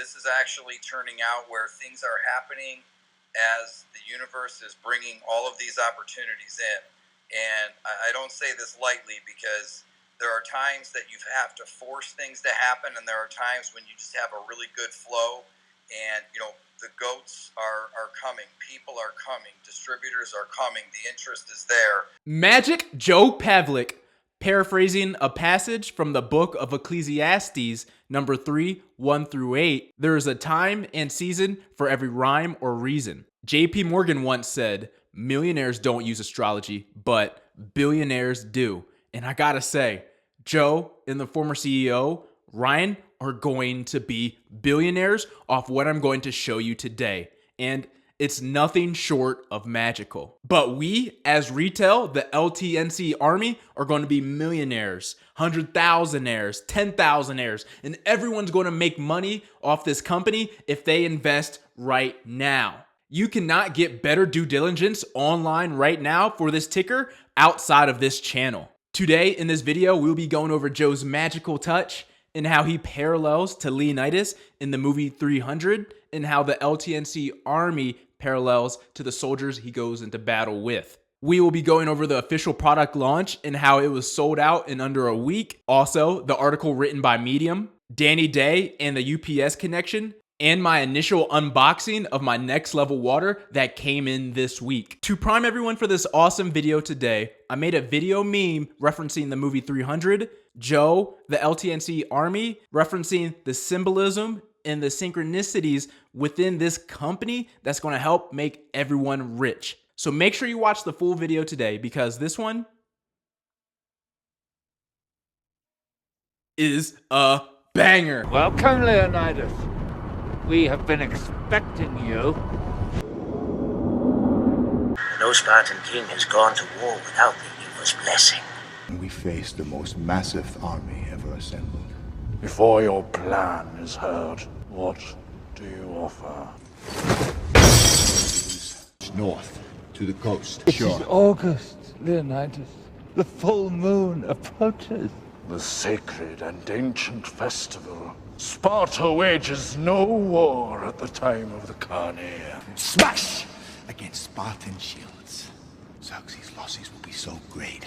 this is actually turning out where things are happening as the universe is bringing all of these opportunities in. And I don't say this lightly, because there are times that you have to force things to happen, and there are times when you just have a really good flow. And, you know, the goats are coming. People are coming. Distributors are coming. The interest is there. Magic Joe Pavlik, paraphrasing a passage from the book of Ecclesiastes, number 3, 1 through 8. There is a time and season for every rhyme or reason. J.P. Morgan once said, millionaires don't use astrology, but billionaires do. And I gotta say, Joe and the former CEO, Ryan, are going to be billionaires off what I'm going to show you today. And it's nothing short of magical. But we, as retail, the LTNC army, are going to be millionaires, 100,000aires, 10,000aires, and everyone's going to make money off this company if they invest right now. You cannot get better due diligence online right now for this ticker outside of this channel. Today in this video, we'll be going over Joe's magical touch and how he parallels to Leonidas in the movie 300, and how the LTNC army parallels to the soldiers he goes into battle with. We will be going over the official product launch and how it was sold out in under a week. Also, the article written by Medium, Danny Day and the UPS connection, and my initial unboxing of my next level water that came in this week. To prime everyone for this awesome video today, I made a video meme referencing the movie 300, Joe, the LTNC army, referencing the symbolism and the synchronicities within this company that's going to help make everyone rich. So make sure you watch the full video today, because this one is a banger. Welcome, Leonidas. We have been expecting you. No Spartan king has gone to war without the Eva's blessing. We face the most massive army ever assembled. Before your plan is heard, what do you offer? North to the coast. It is August, Leonidas. The full moon approaches. The sacred and ancient festival. Sparta wages no war at the time of the Carnea. Smash against Spartan shields. Xerxes' losses will be so great.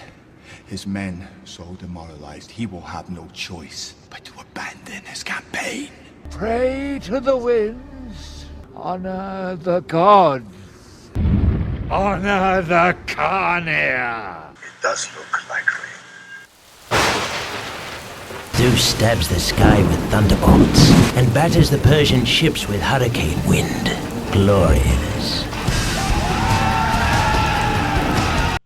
His men so demoralized, he will have no choice but to abandon his campaign. Pray to the winds. Honor the gods. Honor the Carnea. It does look like rain. Zeus stabs the sky with thunderbolts and batters the Persian ships with hurricane wind. Glorious.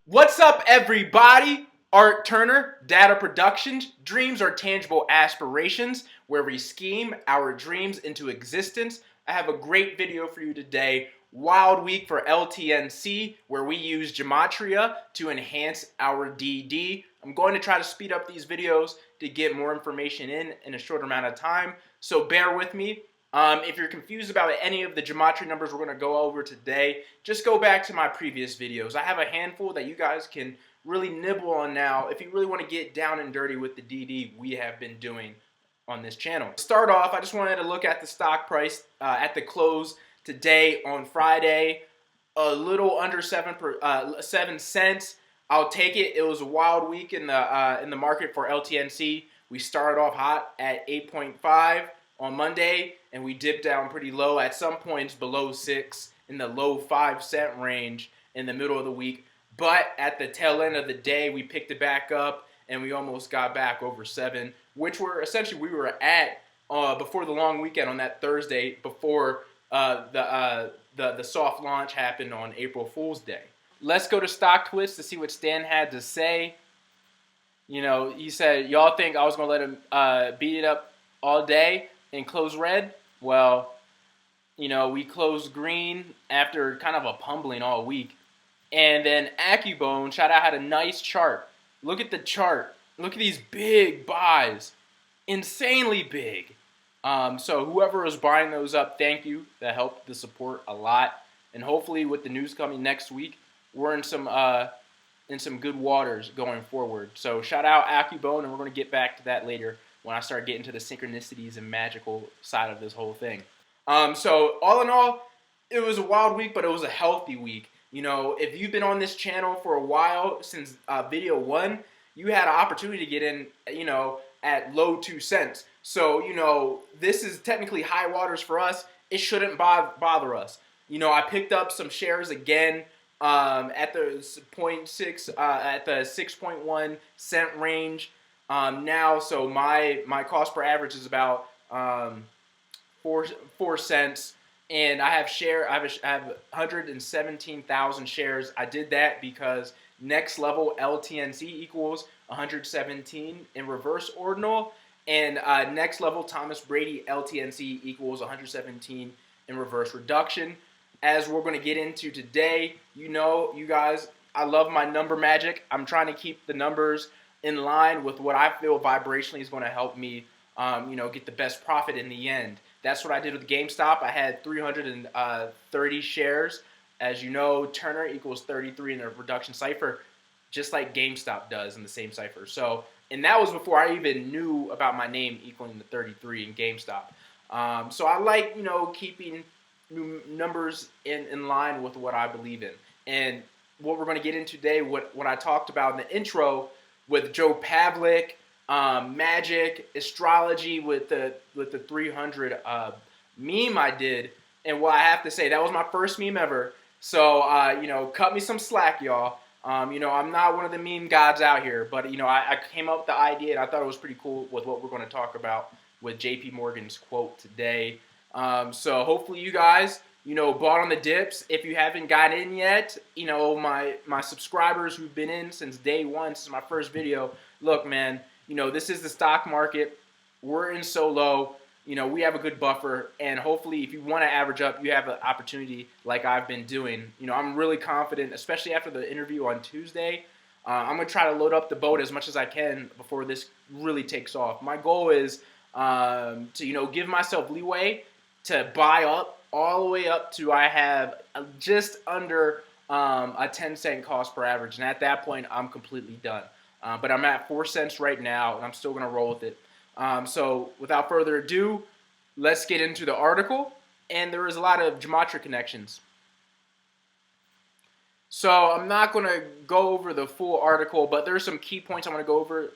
What's up, everybody? Art Turner, D.A.T.A Productions. Dreams are tangible aspirations where we scheme our dreams into existence. I have a great video for you today. Wild week for LTNC, where we use Gematria to enhance our DD. I'm going to try to speed up these videos to get more information in a short amount of time, so bear with me. If you're confused about any of the Gematria numbers we're going to go over today, just go back to my previous videos. I have a handful that you guys can really nibble on now if you really want to get down and dirty with the DD we have been doing on this channel. To start off, I just wanted to look at the stock price at the close today on Friday. A little under 7 cents. I'll take it. It was a wild week in the market for LTNC. We started off hot at 8.5 on Monday, and we dipped down pretty low at some points below 6 in the low 5-cent range in the middle of the week. But at the tail end of the day, we picked it back up, and we almost got back over 7, which were essentially we were at before the long weekend on that Thursday, before the soft launch happened on April Fool's Day. Let's go to Stock Twist to see what Stan had to say. You know, he said, y'all think I was going to let him beat it up all day and close red? Well, you know, we closed green after kind of a pumbling all week. And then AccuBone, shout out, had a nice chart. Look at the chart. Look at these big buys. Insanely big. So whoever is buying those up, thank you. That helped the support a lot. And hopefully with the news coming next week, we're in some good waters going forward. So shout out AccuBone, and we're going to get back to that later when I started getting to the synchronicities and magical side of this whole thing. So all in all, it was a wild week, but it was a healthy week. You know, if you've been on this channel for a while, since video 1, you had an opportunity to get in, you know, at low 2 cents. So, you know, this is technically high waters for us. It shouldn't bother us. You know, I picked up some shares again at the 0.6, at the 6.1 cent range now. So my cost per average is about 4 cents. And I have 117,000 shares. I did that because next level LTNC equals 117 in reverse ordinal, and next level Thomas Brady LTNC equals 117 in reverse reduction. As we're going to get into today, you know, you guys, I love my number magic. I'm trying to keep the numbers in line with what I feel vibrationally is going to help me, you know, get the best profit in the end. That's what I did with GameStop. I had 330 shares. As you know, Turner equals 33 in the reduction cipher, just like GameStop does in the same cipher. So, and that was before I even knew about my name equaling the 33 in GameStop. So I like, you know, keeping numbers in line with what I believe in. And what we're going to get into today, what I talked about in the intro with Joe Pavlik, magic, astrology with the 300 meme I did, and what I have to say, that was my first meme ever. So you know, cut me some slack, y'all. You know, I'm not one of the meme gods out here, but you know, I came up with the idea, and I thought it was pretty cool with what we're going to talk about with JP Morgan's quote today. So hopefully you guys, you know, bought on the dips. If you haven't got in yet, you know, my subscribers who've been in since day one, since my first video, look, man, you know, this is the stock market. We're in so low. You know, we have a good buffer, and hopefully if you want to average up, you have an opportunity like I've been doing. You know, I'm really confident, especially after the interview on Tuesday. I'm going to try to load up the boat as much as I can before this really takes off. My goal is to, you know, give myself leeway to buy up all the way up to I have just under a 10-cent cost per average. And at that point, I'm completely done. But I'm at 4 cents right now, and I'm still going to roll with it. So without further ado, let's get into the article. And there is a lot of Gematria connections. So I'm not going to go over the full article, but there's some key points I'm going to go over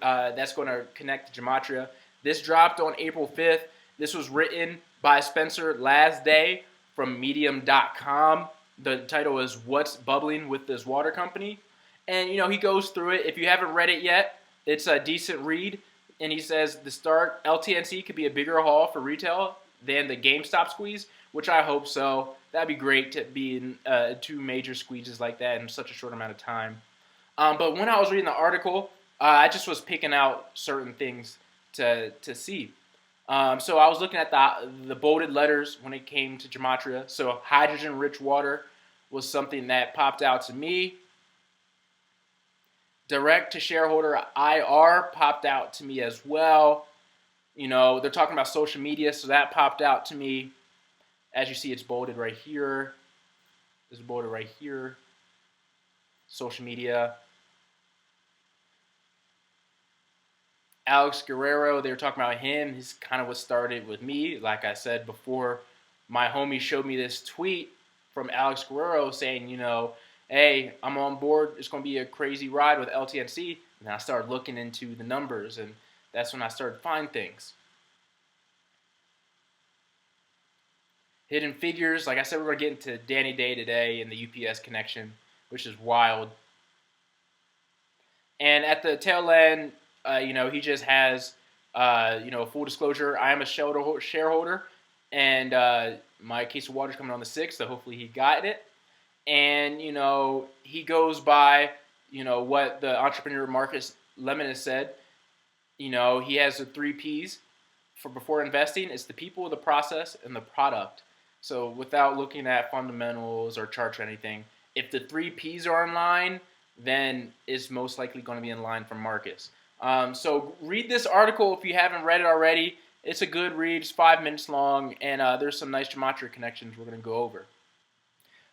that's going to connect to Gematria. This dropped on April 5th. This was written by Spencer Lasday from Medium.com. The title is What's Bubbling with This Water Company? And, you know, he goes through it. If you haven't read it yet, it's a decent read. And he says the start, LTNC could be a bigger haul for retail than the GameStop squeeze, which I hope so. That'd be great to be in 2 major squeezes like that in such a short amount of time. But when I was reading the article, I just was picking out certain things to see. So I was looking at the bolded letters when it came to Gematria. So hydrogen-rich water was something that popped out to me. Direct to shareholder IR popped out to me as well. You know, they're talking about social media, so that popped out to me. As you see, it's bolded right here. It's bolded right here. Social media. Alex Guerrero, they were talking about him. He's kind of what started with me. Like I said before, my homie showed me this tweet from Alex Guerrero saying, you know, hey, I'm on board. It's going to be a crazy ride with LTNC. And I started looking into the numbers, and that's when I started to find things. Hidden figures. Like I said, we're going to get into Danny Day today and the UPS connection, which is wild. And at the tail end, you know, he just has, you know, full disclosure. I am a shareholder, and my case of water is coming on the 6th, so hopefully he got it. And, you know, he goes by, you know, what the entrepreneur Marcus Lemon has said. You know, he has the 3 Ps for before investing. It's the people, the process, and the product. So without looking at fundamentals or charts or anything, if the 3 Ps are in line, then it's most likely going to be in line for Marcus. So read this article if you haven't read it already. It's a good read. It's 5 minutes long, and there's some nice Gematria connections we're going to go over.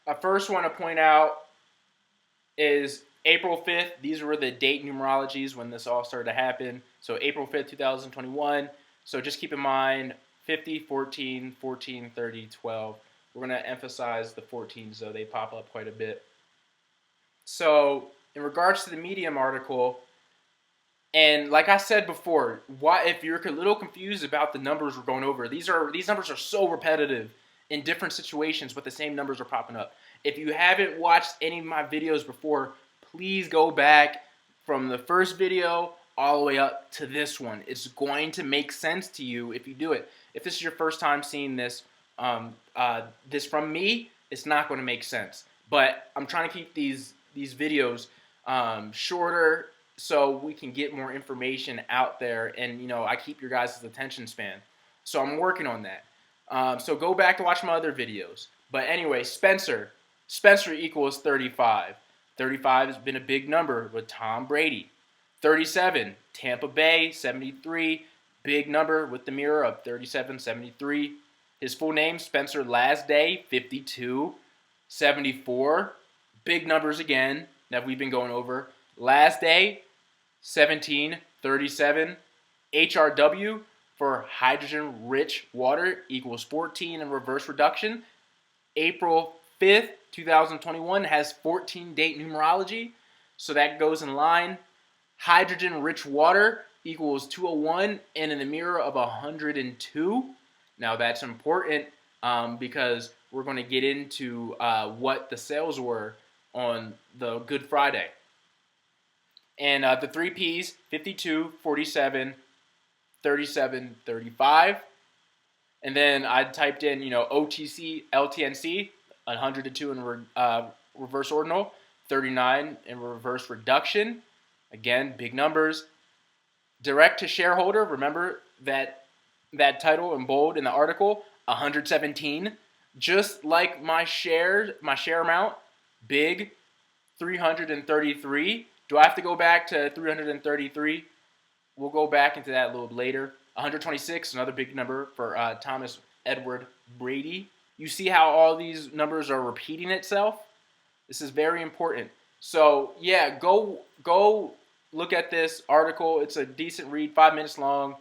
I first want to point out is April 5th, these were the date numerologies when this all started to happen. So April 5th, 2021. So just keep in mind 50, 14, 14, 30, 12. We're going to emphasize the 14s, though. They pop up quite a bit. So in regards to the Medium article, and like I said before, why if you're a little confused about the numbers we're going over, these numbers are so repetitive in different situations, but the same numbers are popping up. If you haven't watched any of my videos before, please go back from the first video all the way up to this one. It's going to make sense to you if you do it. If this is your first time seeing this, this from me, it's not going to make sense. But I'm trying to keep these videos shorter so we can get more information out there, and I keep your guys' attention span. So I'm working on that. So go back to watch my other videos. But anyway, Spencer equals 35. 35 has been a big number with Tom Brady. 37, Tampa Bay, 73, big number with the mirror of 37, 73. His full name, Spencer Last Day, 52. 74, big numbers again that we've been going over. Last Day, 17, 37. HRW for hydrogen-rich water equals 14 in reverse reduction. April 5th, 2021 has 14 date numerology, so that goes in line. Hydrogen-rich water equals 201 and in the mirror of 102. Now that's important because we're going to get into what the sales were on the Good Friday. And the 3 Ps, 52, 47, 37, 35. And then I typed in, OTC, LTNC, 102 in reverse ordinal, 39 in reverse reduction. Again, big numbers. Direct to shareholder, remember that title in bold in the article, 117. Just like my share amount, big, 333. Do I have to go back to 333? We'll go back into that a little later. 126, another big number for Thomas Edward Brady. You see how all these numbers are repeating itself? This is very important. So yeah, go look at this article. It's a decent read, 5 minutes long,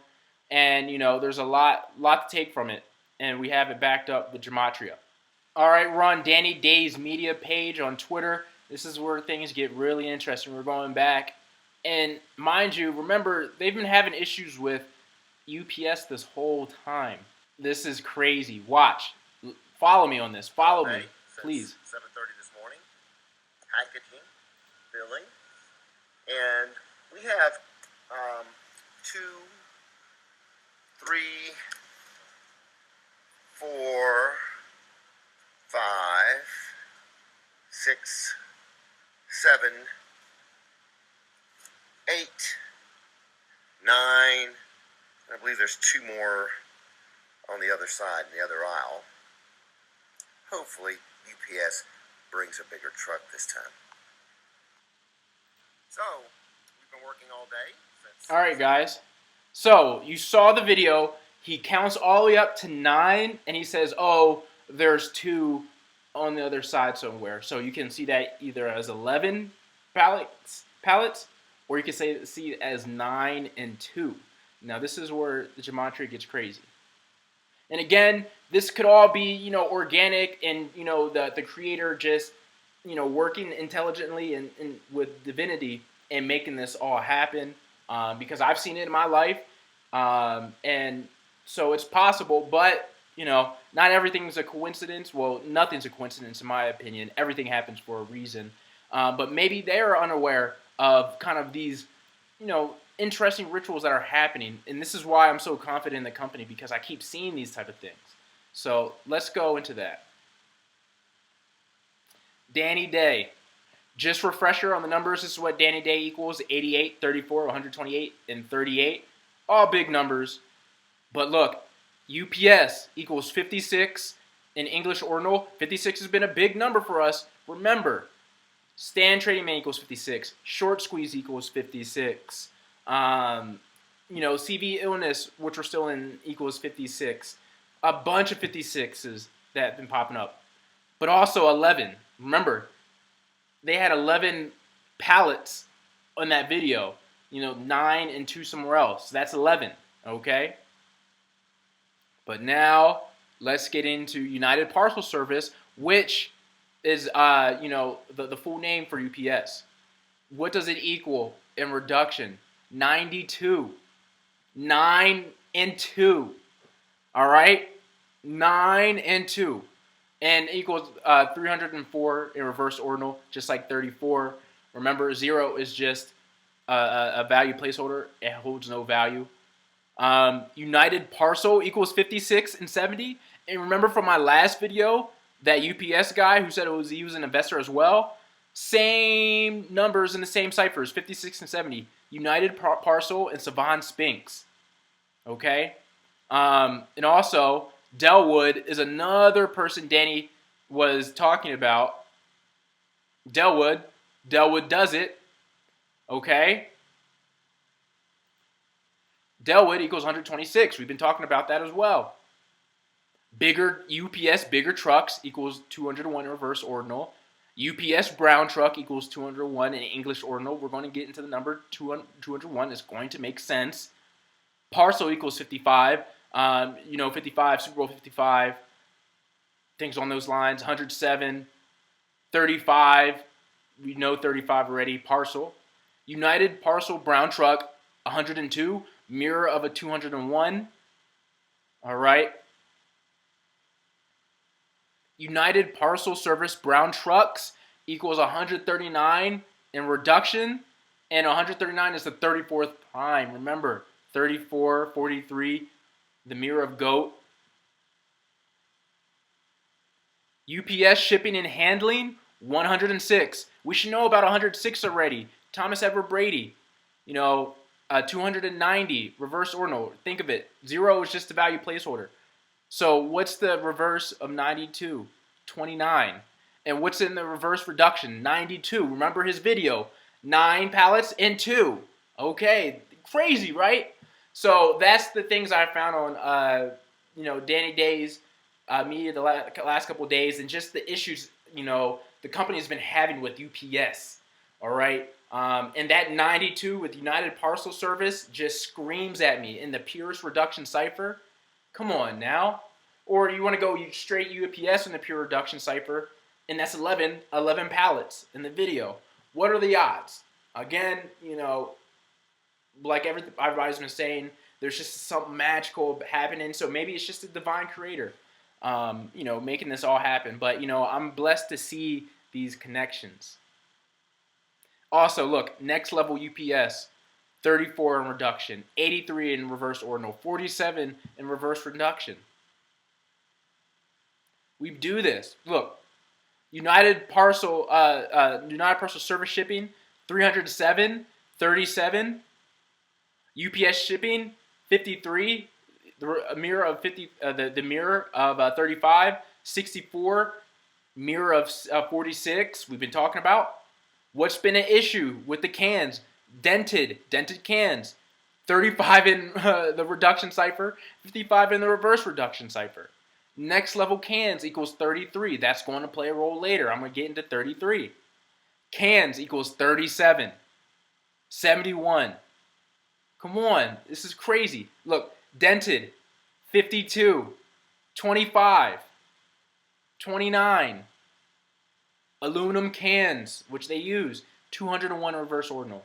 and there's a lot to take from it, and we have it backed up with Gematria. All right, we're on Danny Day's media page on Twitter. This is where things get really interesting. We're going back, and mind you, remember they've been having issues with UPS this whole time. This is crazy. Watch. Follow me on this. Follow me, please. 7:30 this morning. Packaging, billing, and we have 2, 3, 4, 5, 6, 7, 8, 9. I believe there's 2 more on the other side, in the other aisle. Hopefully, UPS brings a bigger truck this time. So, we've been working all day. All right, guys. So, you saw the video. He counts all the way up to 9, and he says, oh, there's 2 on the other side somewhere. So, you can see that either as 11 pallets, or you can see it as 9 and 2. Now, this is where the Gematria gets crazy. And again, this could all be, organic and, the creator just, working intelligently and with divinity and making this all happen because I've seen it in my life. And so it's possible, but, not everything's a coincidence. Well, nothing's a coincidence in my opinion. Everything happens for a reason. But maybe they're unaware of kind of these, interesting rituals that are happening, and this is why I'm so confident in the company, because I keep seeing these type of things. So let's go into that. Danny Day. Just refresher on the numbers. This is what Danny Day equals: 88, 34, 128, and 38. All big numbers. But look, UPS equals 56 in English ordinal. 56 has been a big number for us. Remember, Stan Trading Man equals 56. Short Squeeze equals 56. CV Illness, which we're still in, equals 56. A bunch of 56s that have been popping up. But also 11. Remember, they had 11 pallets on that video. 9 and 2 somewhere else. So that's 11, okay? But now let's get into United Parcel Service, which is, the full name for UPS. What does it equal in reduction? 92. 9 and 2. All right? 9 and 2. And equals 304 in reverse ordinal, just like 34. Remember, 0 is just a value placeholder. It holds no value. United Parcel equals 56 and 70. And remember from my last video, that UPS guy who said he was an investor as well, same numbers in the same ciphers, 56 and 70. United Parcel and Savan Spinks. Okay? And also, Delwood is another person Danny was talking about. Delwood does it. Okay? Delwood equals 126. We've been talking about that as well. Bigger UPS, bigger trucks equals 201 in reverse ordinal. UPS brown truck equals 201 in English ordinal. We're going to get into the number 201. It's going to make sense. Parcel equals 55. 55, Super Bowl 55. Things on those lines. 107. 35. We know 35 already. Parcel. United Parcel brown truck, 102. Mirror of a 201. All right. United Parcel Service brown trucks equals 139 in reduction, and 139 is the 34th prime. Remember, 34, 43, the mirror of GOAT. UPS shipping and handling, 106. We should know about 106 already. Thomas Edward Brady, 290, reverse ordinal. Think of it. 0 is just a value placeholder. So what's the reverse of 92? 29. And what's in the reverse reduction? 92. Remember his video. 9 pallets and 2. Okay. Crazy, right? So that's the things I found on, Danny Day's media the last couple of days, and just the issues, the company's been having with UPS. All right. And that 92 with United Parcel Service just screams at me in the purest reduction cipher. Come on now. Or you want to go straight UPS in the pure reduction cipher, and that's 11 pallets in the video. What are the odds? Again, like everybody's been saying, there's just something magical happening. So maybe it's just a divine creator, making this all happen. But, I'm blessed to see these connections. Also, look, next level UPS, 34 in reduction, 83 in reverse ordinal, 47 in reverse reduction. We do this. Look, United Parcel Service shipping, 307, 37. UPS shipping, 53. The mirror of 50. The mirror of 35, 64. Mirror of 46. We've been talking about. What's been an issue with the cans? Dented cans. 35 in the reduction cipher, 55 in the reverse reduction cipher. Next level cans equals 33. That's going to play a role later. I'm going to get into 33. Cans equals 37. 71. Come on. This is crazy. Look, dented, 52. 25. 29. Aluminum cans, which they use, 201 reverse ordinal.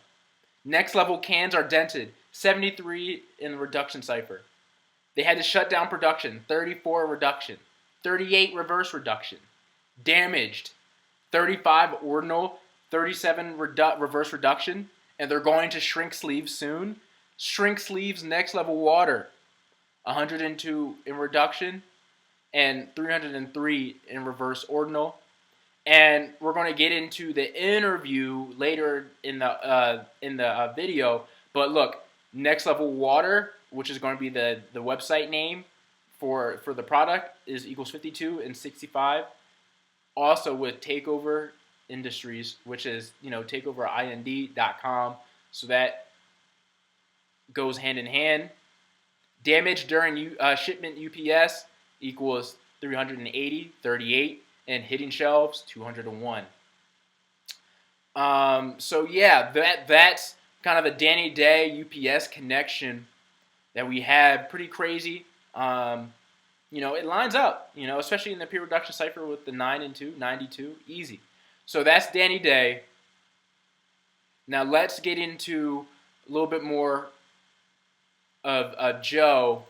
Next level cans are dented, 73 in the reduction cipher. They had to shut down production, 34 reduction, 38 reverse reduction. Damaged, 35 ordinal, 37 reverse reduction, and they're going to shrink sleeves soon. Shrink sleeves next level water, 102 in reduction, and 303 in reverse ordinal. And we're going to get into the interview later in the video. But look, next level water, which is going to be the website name for the product, is equals 52 and 65. Also with Takeover Industries, which is takeoverind.com. So that goes hand in hand. Damage during shipment UPS equals 380, 38. And hitting shelves, 201. So yeah, that's kind of the Danny Day UPS connection that we had. Pretty crazy. It lines up, especially in the pre-reduction cipher with the 9 and 2, 92, easy. So that's Danny Day. Now let's get into a little bit more of Joe.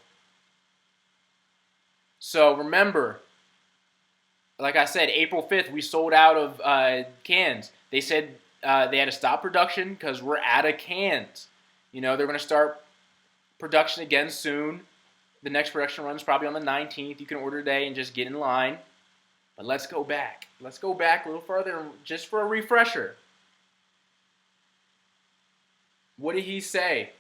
So remember, like I said, April 5th, we sold out of cans. They said they had to stop production because we're out of cans. They're going to start production again soon. The next production run is probably on the 19th. You can order today and just get in line. But let's go back. Let's go back a little further just for a refresher. What did he say?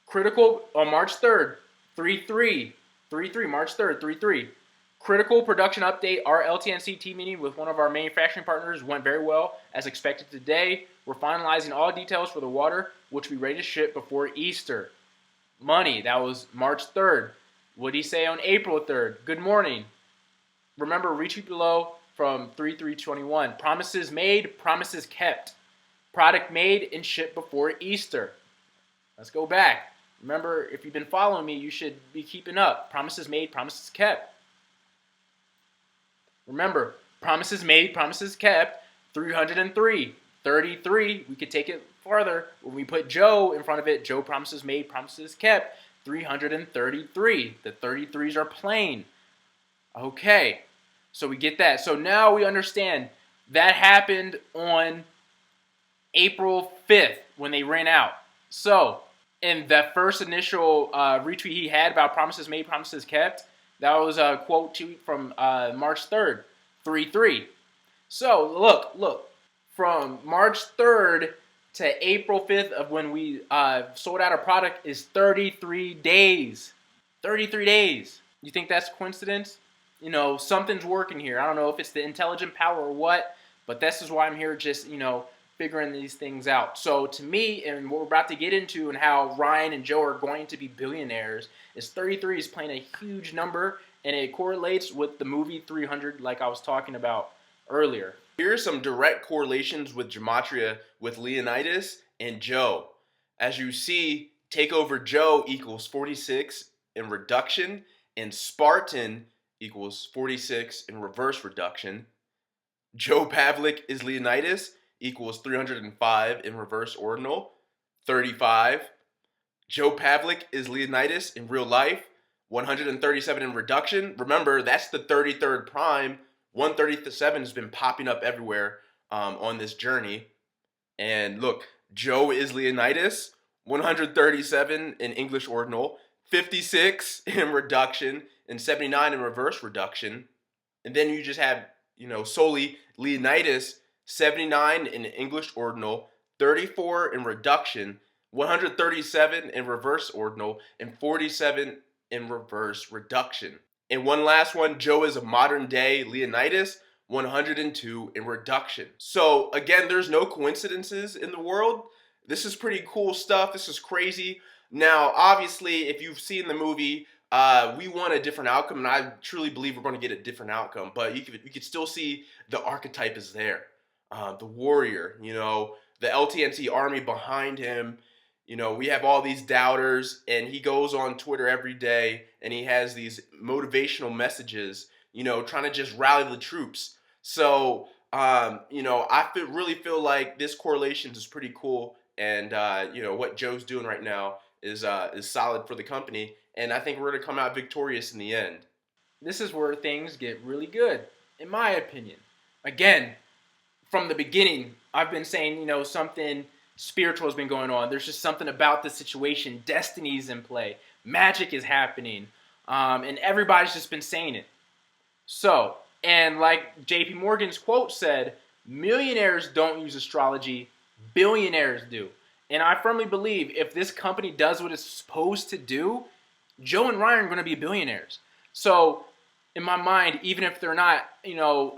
Critical on March 3rd, 3-3. 3-3, March 3rd, 3-3. Critical production update. Our LTNC team meeting with one of our manufacturing partners went very well as expected today. We're finalizing all details for the water, which will be ready to ship before Easter. Money, that was March 3rd. What did he say on April 3rd? Good morning. Remember, retweet below from 3/3/21. Promises made, promises kept. Product made and shipped before Easter. Let's go back. Remember, if you've been following me, you should be keeping up. Promises made, promises kept. Remember, promises made, promises kept. 303. 33. We could take it farther. When we put Joe in front of it, Joe promises made, promises kept. 333. The 33s are plain. Okay, so we get that. So now we understand that happened on April 5th when they ran out. So in that first initial retweet he had about promises made, promises kept, that was a quote tweet from March 3rd, 3-3. So look, from March 3rd to April 5th of when we sold out a product is 33 days. 33 days. You think that's coincidence? Something's working here. I don't know if it's the intelligent power or what, but this is why I'm here just, figuring these things out. So to me, and what we're about to get into and how Ryan and Joe are going to be billionaires, is 33 is playing a huge number, and it correlates with the movie 300 like I was talking about earlier. Here are some direct correlations with Gematria with Leonidas and Joe. As you see, Takeover Joe equals 46 in reduction, and Spartan equals 46 in reverse reduction. Joe Pavlik is Leonidas equals 305 in reverse ordinal, 35. Joe Pavlik is Leonidas in real life, 137 in reduction. Remember, that's the 33rd prime. 137 has been popping up everywhere on this journey. And look, Joe is Leonidas, 137 in English ordinal, 56 in reduction, and 79 in reverse reduction. And then you just have, solely Leonidas, 79 in English ordinal, 34 in reduction, 137 in reverse ordinal, and 47 in reverse reduction. And one last one, Joe is a modern day Leonidas, 102 in reduction. So again, there's no coincidences in the world. This is pretty cool stuff. This is crazy. Now, obviously, if you've seen the movie, we want a different outcome, and I truly believe we're going to get a different outcome. But you could still see the archetype is there. The warrior, the LTNC army behind him. We have all these doubters, and he goes on Twitter every day, and he has these motivational messages, trying to just rally the troops. So, I really feel like this correlation is pretty cool, and what Joe's doing right now is solid for the company, and I think we're going to come out victorious in the end. This is where things get really good, in my opinion. Again, from the beginning, I've been saying, something spiritual has been going on. There's just something about the situation. Destiny's in play. Magic is happening. And everybody's just been saying it. So, and like JP Morgan's quote said, millionaires don't use astrology, billionaires do. And I firmly believe if this company does what it's supposed to do, Joe and Ryan are going to be billionaires. So, in my mind, even if they're not,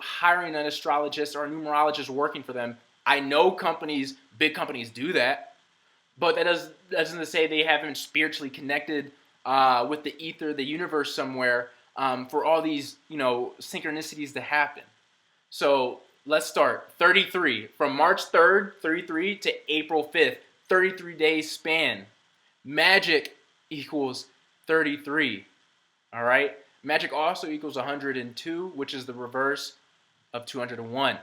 hiring an astrologist or a numerologist working for them, I know big companies do that, but that doesn't say they haven't spiritually connected with the ether, the universe somewhere, for all these, synchronicities to happen. So Let's start. 33. From March 3rd, 33 to April 5th. 33 days span. Magic equals 33. All right? Magic also equals 102, which is the reverse of 201.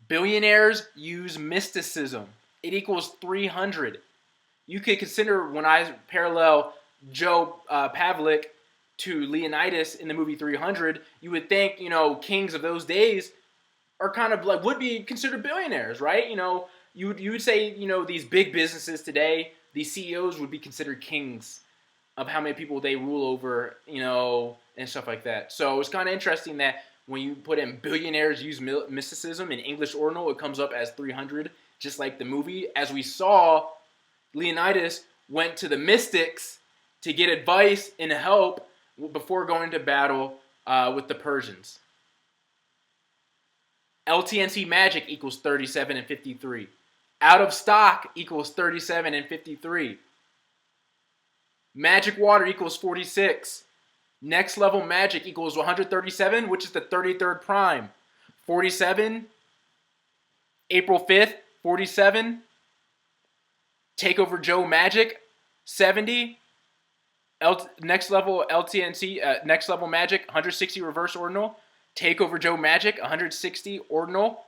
Billionaires use mysticism. It equals 300. You could consider, when I parallel Joe Pavlik to Leonidas in the movie 300, you would think, kings of those days are kind of like, would be considered billionaires, right? You would say, these big businesses today, these CEOs would be considered kings of how many people they rule over, and stuff like that. So it's kind of interesting that when you put in billionaires use mysticism in English ordinal, it comes up as 300, just like the movie. As we saw, Leonidas went to the mystics to get advice and help before going to battle with the Persians. LTNC magic equals 37 and 53. Out of stock equals 37 and 53. Magic water equals 46. Next level magic equals 137, which is the 33rd prime. 47, April 5th, 47. Takeover Joe magic, 70. Next level LTNC, next level magic, 160 reverse ordinal. Takeover Joe magic, 160 ordinal.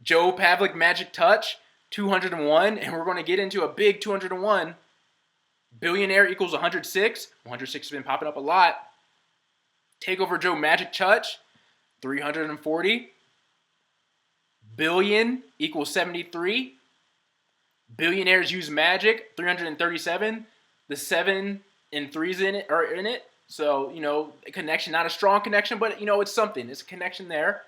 Joe Pavlik magic touch, 201. And we're going to get into a big 201. Billionaire equals 106. 106 has been popping up a lot. Takeover Joe magic touch, 340. Billion equals 73. Billionaires use magic, 337. The 7 and 3s are in it. So, a connection, not a strong connection, but, it's something. It's a connection there.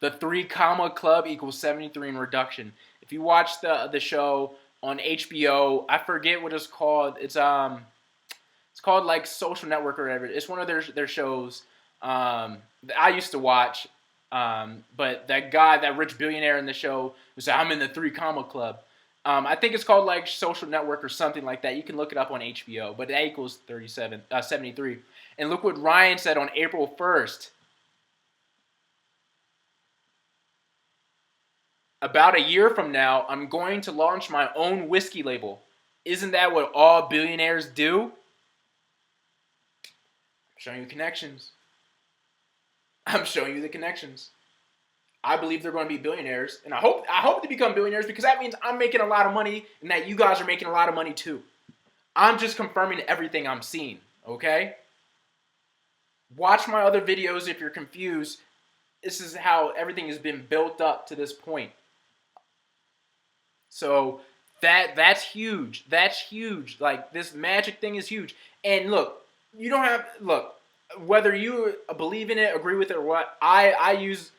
The 3 comma club equals 73 in reduction. If you watch the show on HBO, I forget what it's called. It's called like Social Network or whatever. It's one of their shows that I used to watch. But that guy, that rich billionaire in the show, who said, I'm in the 3 comma club. I think it's called like Social Network or something like that. You can look it up on HBO, but that equals 73. And look what Ryan said on April 1st. About a year from now, I'm going to launch my own whiskey label. Isn't that what all billionaires do? I'm showing you connections. I'm showing you the connections. I believe they're going to be billionaires, and I hope they become billionaires, because that means I'm making a lot of money and that you guys are making a lot of money too. I'm just confirming everything I'm seeing, okay? Watch my other videos if you're confused. This is how everything has been built up to this point. So that's huge. That's huge. Like, this magic thing is huge. And look, whether you believe in it, agree with it or what, I use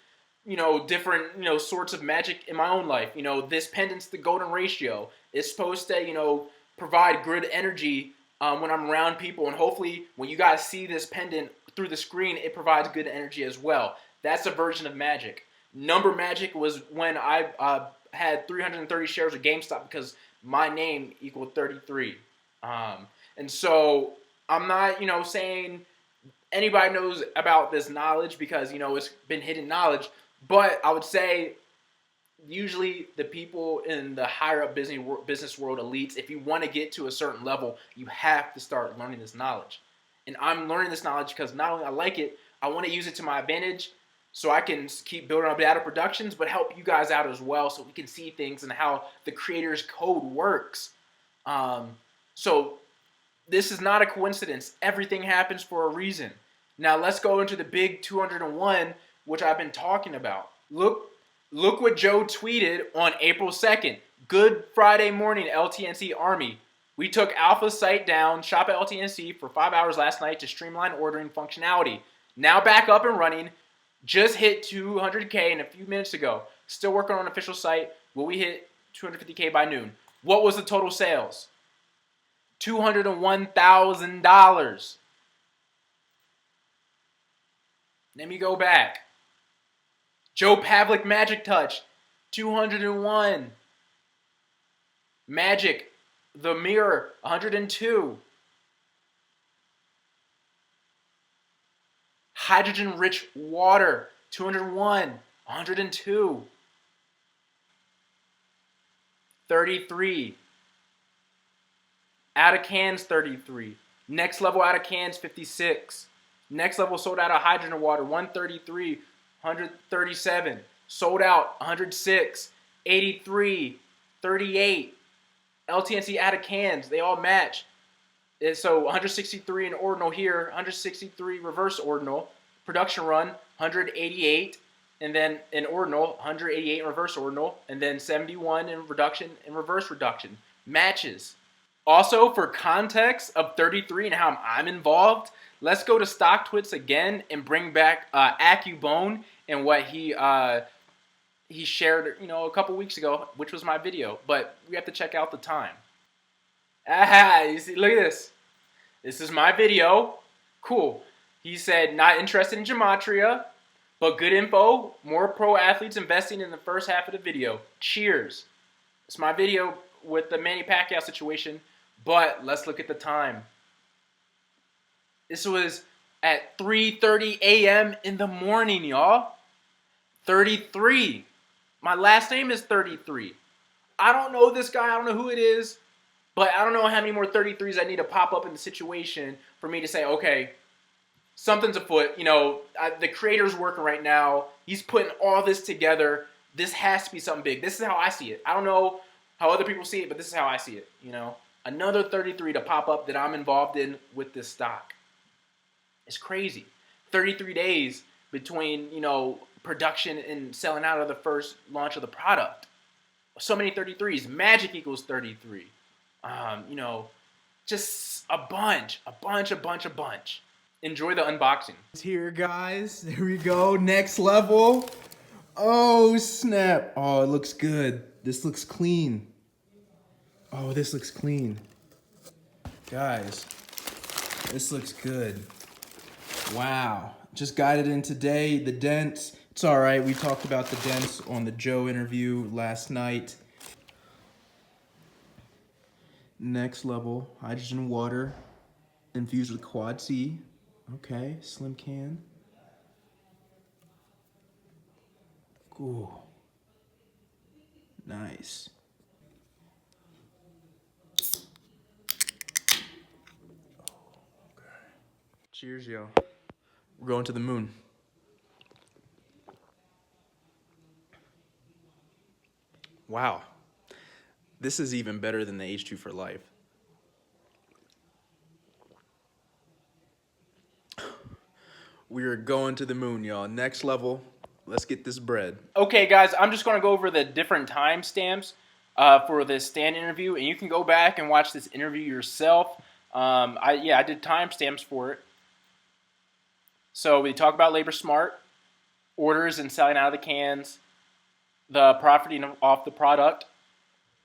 different, sorts of magic in my own life. This pendant's the golden ratio. It's supposed to, provide good energy when I'm around people. And hopefully when you guys see this pendant through the screen, it provides good energy as well. That's a version of magic. Number magic was when I had 330 shares of GameStop because my name equaled 33. And so I'm not, saying anybody knows about this knowledge because, it's been hidden knowledge. But I would say usually the people in the higher up business world elites, if you want to get to a certain level, you have to start learning this knowledge. And I'm learning this knowledge because not only I like it, I want to use it to my advantage so I can keep building up data productions, but help you guys out as well so we can see things and how the creator's code works. So this is not a coincidence. Everything happens for a reason. Now let's go into the big 201, which I've been talking about. Look what Joe tweeted on April 2nd. Good Friday morning, LTNC Army. We took Alpha's site down, shop at LTNC, for 5 hours last night to streamline ordering functionality. Now back up and running. Just hit 200K in a few minutes ago. Still working on official site. Will we hit 250K by noon? What was the total sales? $201,000. Let me go back. Joe Pavlik Magic Touch, 201. Magic, the Mirror, 102. Hydrogen-rich water, 201. 102. 33. Out of cans, 33. Next level out of cans, 56. Next level sold out of hydrogen water, 133. 137. Sold out, 106. 83. 38. LTNC out of cans, they all match. And so 163 in ordinal here, 163 reverse ordinal. Production run, 188. And then in ordinal, 188 in reverse ordinal. And then 71 in reduction and reverse reduction. Matches. Also, for context of 33 and how I'm involved, let's go to StockTwits again and bring back AccuBone and what he shared, a couple weeks ago, which was my video. But we have to check out the time. Aha, you see, look at this. This is my video. Cool. He said, not interested in Gematria, but good info. More pro athletes investing in the first half of the video. Cheers. It's my video with the Manny Pacquiao situation. But let's look at the time. This was at 3:30 a.m. in the morning, y'all. 33. My last name is 33. I don't know this guy. I don't know who it is. But I don't know how many more 33s I need to pop up in the situation for me to say, okay, something's afoot. The creator's working right now. He's putting all this together. This has to be something big. This is how I see it. I don't know how other people see it, but this is how I see it, Another 33 to pop up that I'm involved in with this stock. It's crazy. 33 days between, production and selling out of the first launch of the product. So many 33s. Magic equals 33. Just a bunch. Enjoy the unboxing. It's here, guys. There we go. Next level. Oh, snap. Oh, it looks good. This looks clean. Oh, this looks clean. Guys, this looks good. Wow. Just got it in today. The dents. It's all right. We talked about the dents on the Joe interview last night. Next level. Hydrogen water. Infused with quad C. Okay. Slim can. Ooh. Nice. Cheers, yo. We're going to the moon. Wow. This is even better than the H2 for life. We're going to the moon, y'all. Next level. Let's get this bread. Okay, guys, I'm just going to go over the different timestamps for this stand interview, and you can go back and watch this interview yourself. I did timestamps for it. So we talk about Labor Smart, orders and selling out of the cans, the profiting off the product,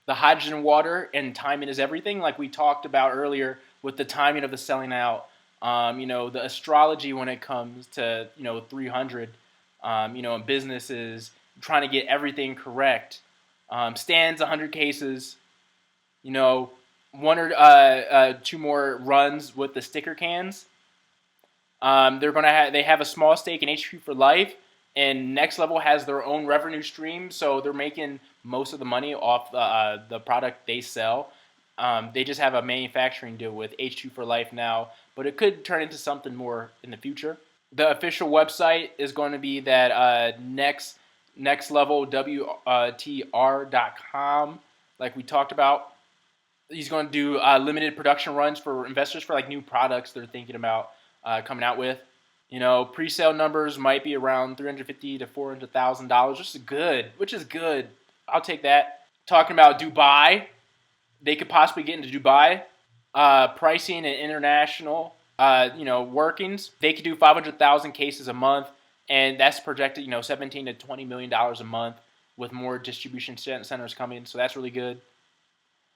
the hydrogen water, and timing is everything, like we talked about earlier with the timing of the selling out. The astrology when it comes to 300, and businesses trying to get everything correct. Stands 100 cases, one or two more runs with the sticker cans. They have a small stake in H2 for life, and Next Level has their own revenue stream, so they're making most of the money off the product they sell. They just have a manufacturing deal with H2 for life now, but it could turn into something more in the future. The official website is going to be that nextlevelwtr.com, like we talked about. He's going to do limited production runs for investors for like new products they're thinking about coming out with. Pre-sale numbers might be around $350,000 to $400,000, which is good. I'll take that. Talking about Dubai, they could possibly get into Dubai. Pricing and international, workings. They could do 500,000 cases a month, and that's projected, $17 to $20 million a month with more distribution centers coming. So that's really good.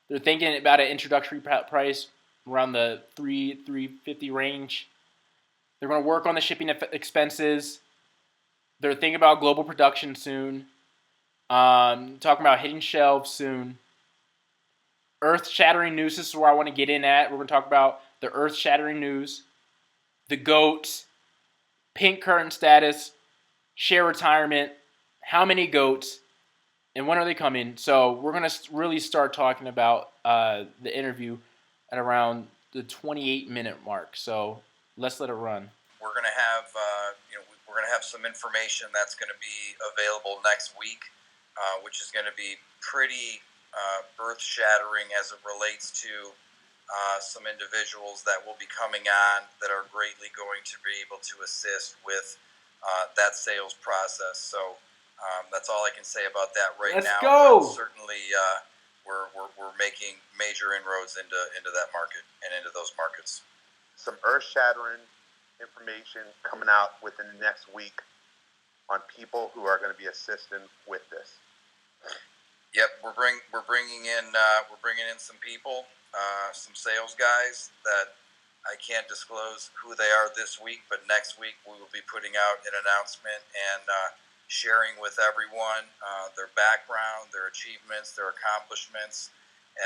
They're thinking about an introductory price around the $350 range. They're going to work on the shipping expenses. They're thinking about global production soon. Talking about hitting shelves soon. Earth-shattering news. This is where I want to get in at. We're going to talk about the earth-shattering news, the GOAT, pink curtain status, share retirement, how many goats, and when are they coming? So we're going to really start talking about the interview at around the 28-minute mark. So let's let it run. We're going to have, we're going to have some information that's going to be available next week, which is going to be pretty earth-shattering as it relates to some individuals that will be coming on that are greatly going to be able to assist with that sales process. So that's all I can say about that right Let's now. go. But certainly, we're making major inroads into that market and into those markets. Some earth-shattering information coming out within the next week on people who are going to be assisting with this. Yep, we're bringing in some people, some sales guys that I can't disclose who they are this week, but next week we will be putting out an announcement and sharing with everyone their background, their achievements, their accomplishments,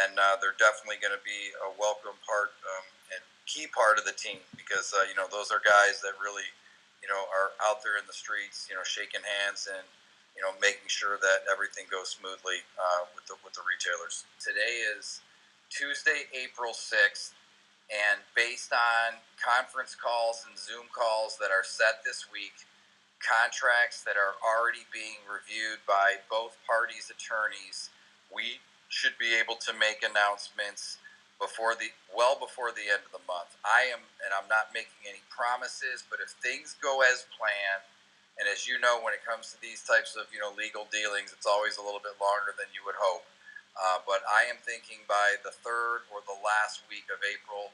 and they're definitely going to be a welcome part and key part of the team because those are guys that really are out there in the streets, shaking hands and making sure that everything goes smoothly with the retailers. Today is Tuesday, April 6th, and based on conference calls and Zoom calls that are set this week, contracts that are already being reviewed by both parties' attorneys, we should be able to make announcements before the end of the month. I'm not making any promises, but if things go as planned, and as you know, when it comes to these types of legal dealings, it's always a little bit longer than you would hope. But I am thinking by the third or the last week of April,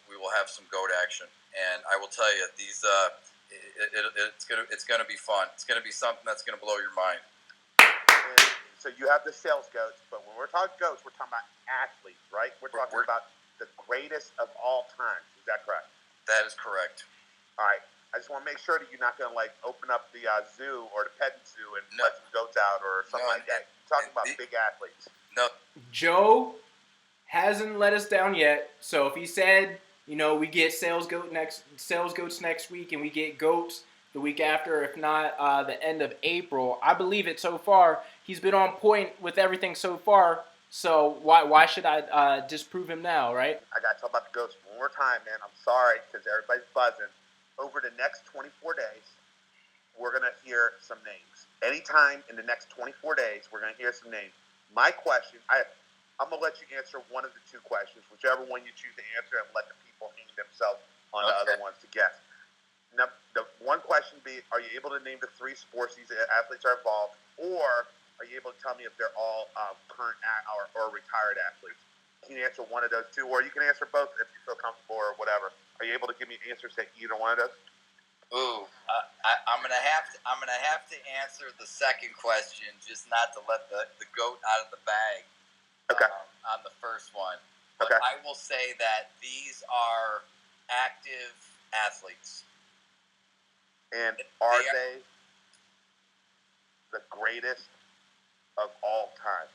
we will have some goat action, and I will tell you these. It's gonna be fun. It's gonna be something that's gonna blow your mind. And so you have the sales goats, but when we're talking goats, we're talking about athletes, right? We're talking about the greatest of all time. Is that correct? That is correct. All right. I just want to make sure that you're not going to open up the zoo or the petting zoo and let some goats out or something like that. You're talking about big athletes. No. Joe hasn't let us down yet. So if he said, we get sales goats next week and we get goats the week after, if not the end of April, I believe it so far. He's been on point with everything so far. So why should I disprove him now, right? I got to talk about the goats one more time, man. I'm sorry because everybody's buzzing. Over the next 24 days, we're going to hear some names. Anytime in the next 24 days, we're going to hear some names. My question, I'm going to let you answer one of the two questions, whichever one you choose to answer, and let the people hang themselves on the other ones to guess. Now, the one question be, are you able to name the three sports these athletes are involved, or are you able to tell me if they're all current or retired athletes? Can you answer one of those two, or you can answer both if you feel comfortable or whatever? Are you able to give me answers to either one of those? Ooh, I'm gonna have to answer the second question, just not to let the goat out of the bag. Okay. On the first one, but okay. I will say that these are active athletes. And are they the greatest of all time?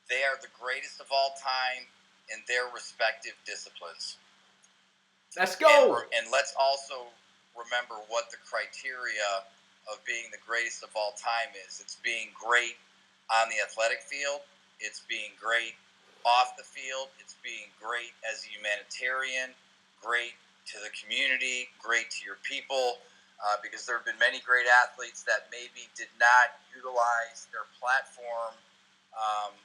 They are the greatest of all time in their respective disciplines. Let's go! And let's also remember what the criteria of being the greatest of all time is. It's being great on the athletic field. It's being great off the field. It's being great as a humanitarian, great to the community, great to your people. Because there have been many great athletes that maybe did not utilize their platform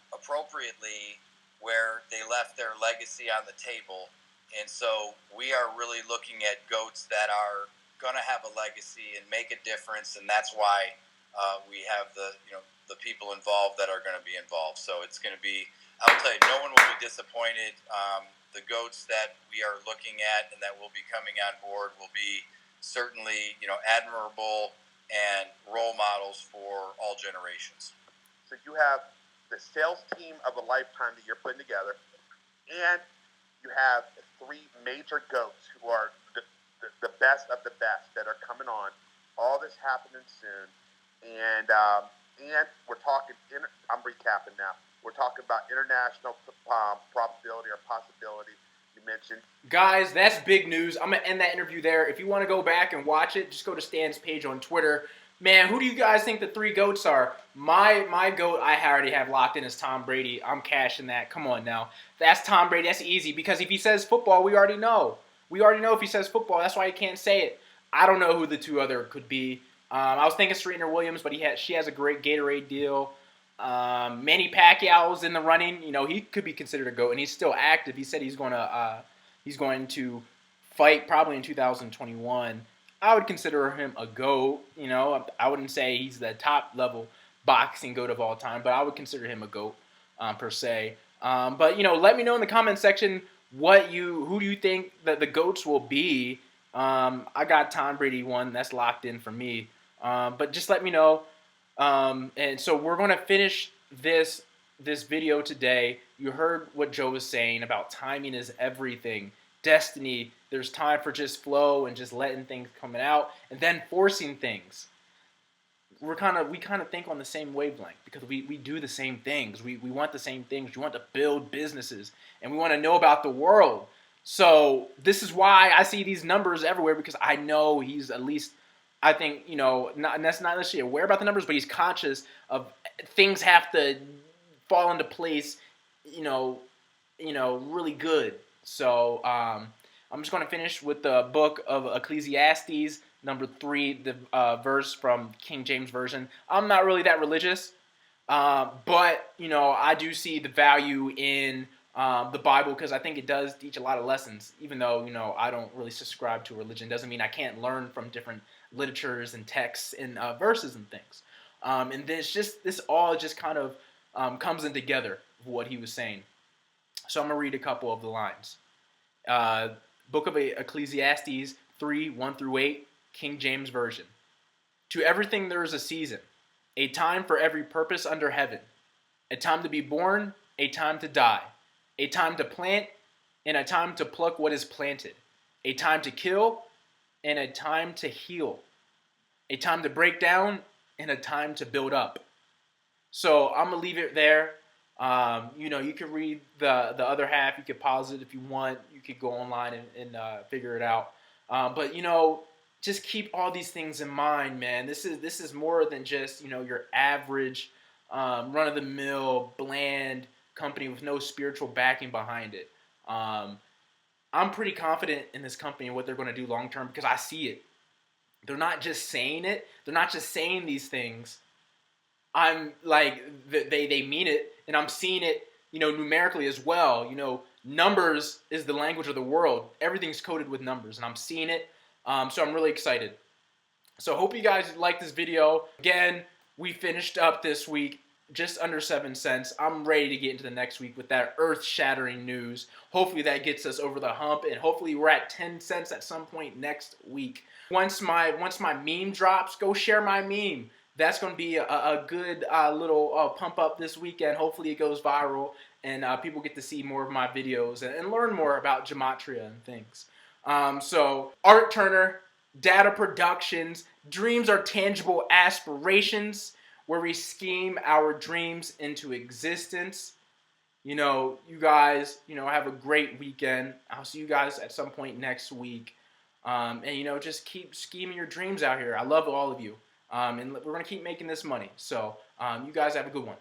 appropriately, where they left their legacy on the table. And so we are really looking at goats that are going to have a legacy and make a difference, and that's why we have the people involved that are going to be involved. So it's going to be, I'll tell you, no one will be disappointed. The goats that we are looking at and that will be coming on board will be certainly, admirable and role models for all generations. So you have the sales team of a lifetime that you're putting together, and you have three major goats who are the best of the best that are coming on. All this happening soon, and we're talking. I'm recapping now. We're talking about international probability or possibility. You mentioned. Guys, that's big news. I'm going to end that interview there. If you want to go back and watch it, just go to Stan's page on Twitter. Man, who do you guys think the 3 GOATs are? My GOAT I already have locked in is Tom Brady. I'm cashing that. Come on now. That's Tom Brady. That's easy because if he says football, we already know. We already know if he says football. That's why he can't say it. I don't know who the 2 other could be. I was thinking Serena Williams, but she has a great Gatorade deal. Manny Pacquiao's in the running. You know, he could be considered a GOAT, and he's still active. He said he's going to fight probably in 2021. I would consider him a GOAT. You know, I wouldn't say he's the top level boxing GOAT of all time, but I would consider him a GOAT per se. But you know, let me know in the comment section who do you think that the GOATs will be. I got Tom Brady one that's locked in for me. But just let me know. And so we're going to finish this video today. You heard what Joe was saying about timing is everything. Destiny, there's time for just flow and just letting things coming out and then forcing things. We kind of think on the same wavelength because we do the same things. We want the same things. We want to build businesses and we want to know about the world. So this is why I see these numbers everywhere, because I know he's at least, I think, you know, that's not necessarily aware about the numbers, but he's conscious of things have to fall into place, you know, really good. So I'm just going to finish with the book of Ecclesiastes, number 3, the verse from King James Version. I'm not really that religious, but, you know, I do see the value in the Bible because I think it does teach a lot of lessons. Even though, you know, I don't really subscribe to religion, doesn't mean I can't learn from different literatures and texts and verses and things. And this all just kind of comes in together of what he was saying. So I'm going to read a couple of the lines. Book of Ecclesiastes 3, 1 through 8, King James Version. To everything there is a season, a time for every purpose under heaven, a time to be born, a time to die, a time to plant, and a time to pluck what is planted, a time to kill, and a time to heal, a time to break down, and a time to build up. So I'm going to leave it there. You know, you can read the other half. You could pause it if you want. You could go online and figure it out. But, you know, just keep all these things in mind, man. This is more than just, you know, your average run-of-the-mill, bland company with no spiritual backing behind it. I'm pretty confident in this company and what they're going to do long-term because I see it. They're not just saying it. They're not just saying these things. I'm like, they mean it, and I'm seeing it, you know, numerically as well. You know, numbers is the language of the world. Everything's coded with numbers, and I'm seeing it. So I'm really excited. So hope you guys like this video. Again, we finished up this week just under 7 cents. I'm ready to get into the next week with that earth-shattering news. Hopefully that gets us over the hump, and hopefully we're at 10 cents at some point next week. Once my meme drops, go share my meme. That's going to be a good little pump up this weekend. Hopefully it goes viral and people get to see more of my videos and learn more about Gematria and things. So Art Turner, D.A.T.A. Productions, dreams are tangible aspirations where we scheme our dreams into existence. You know, you guys, you know, have a great weekend. I'll see you guys at some point next week. And, you know, just keep scheming your dreams out here. I love all of you. And we're going to keep making this money. So you guys have a good one.